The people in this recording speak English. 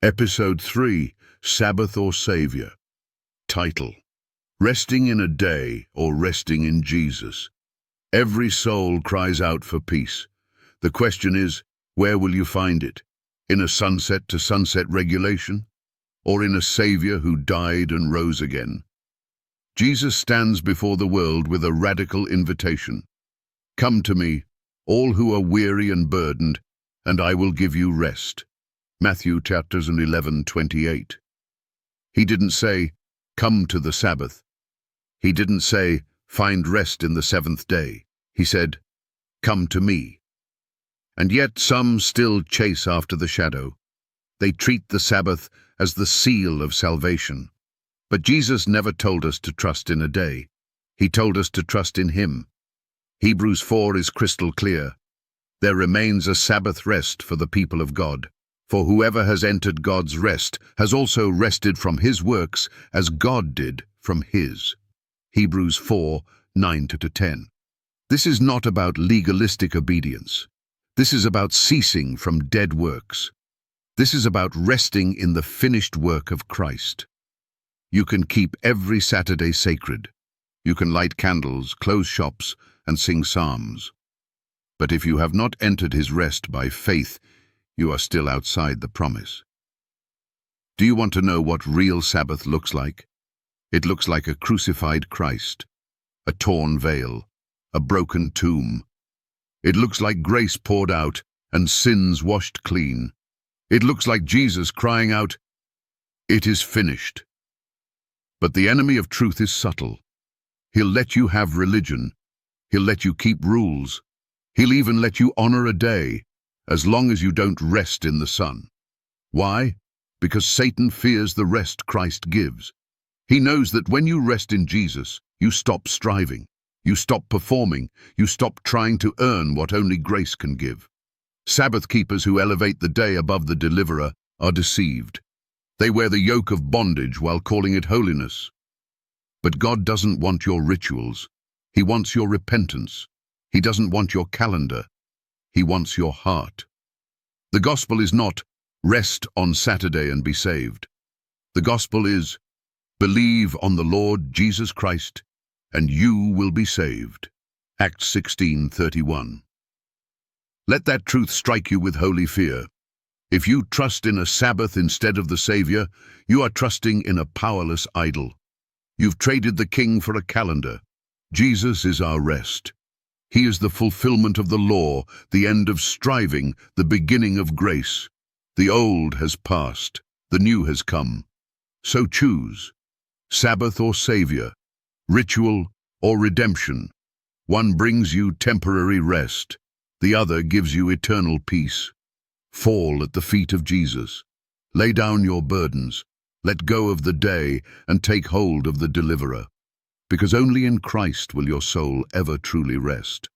Episode 3, Sabbath or Savior. Title: Resting in a Day or Resting in Jesus. Every soul cries out for peace. The question is, where will you find it? In a sunset-to-sunset regulation? Or in a Savior who died and rose again? Jesus stands before the world with a radical invitation. Come to me, all who are weary and burdened, and I will give you rest. Matthew chapters 11:28. He didn't say, come to the Sabbath. He didn't say, find rest in the seventh day. He said, come to me. And yet some still chase after the shadow. They treat the Sabbath as the seal of salvation. But Jesus never told us to trust in a day. He told us to trust in Him. Hebrews 4 is crystal clear. There remains a Sabbath rest for the people of God. For whoever has entered God's rest has also rested from his works as God did from his. Hebrews 4:9-10. This is not about legalistic obedience. This is about ceasing from dead works. This is about resting in the finished work of Christ. You can keep every Saturday sacred. You can light candles, close shops, and sing psalms. But if you have not entered his rest by faith, you are still outside the promise. Do you want to know what real Sabbath looks like? It looks like a crucified Christ, a torn veil, a broken tomb. It looks like grace poured out and sins washed clean. It looks like Jesus crying out, "It is finished." But the enemy of truth is subtle. He'll let you have religion. He'll let you keep rules. He'll even let you honor a day, as long as you don't rest in the sun. Why? Because Satan fears the rest Christ gives. He knows that when you rest in Jesus, you stop striving, you stop performing, you stop trying to earn what only grace can give. Sabbath keepers who elevate the day above the deliverer are deceived. They wear the yoke of bondage while calling it holiness. But God doesn't want your rituals. He wants your repentance. He doesn't want your calendar. He wants your heart. The gospel is not, rest on Saturday and be saved. The gospel is, believe on the Lord Jesus Christ, and you will be saved. Acts 16:31. Let that truth strike you with holy fear. If you trust in a Sabbath instead of the Savior, you are trusting in a powerless idol. You've traded the King for a calendar. Jesus is our rest. He is the fulfillment of the law, the end of striving, the beginning of grace. The old has passed, the new has come. So choose, Sabbath or Savior, ritual or redemption. One brings you temporary rest, the other gives you eternal peace. Fall at the feet of Jesus. Lay down your burdens, let go of the day, and take hold of the deliverer. Because only in Christ will your soul ever truly rest.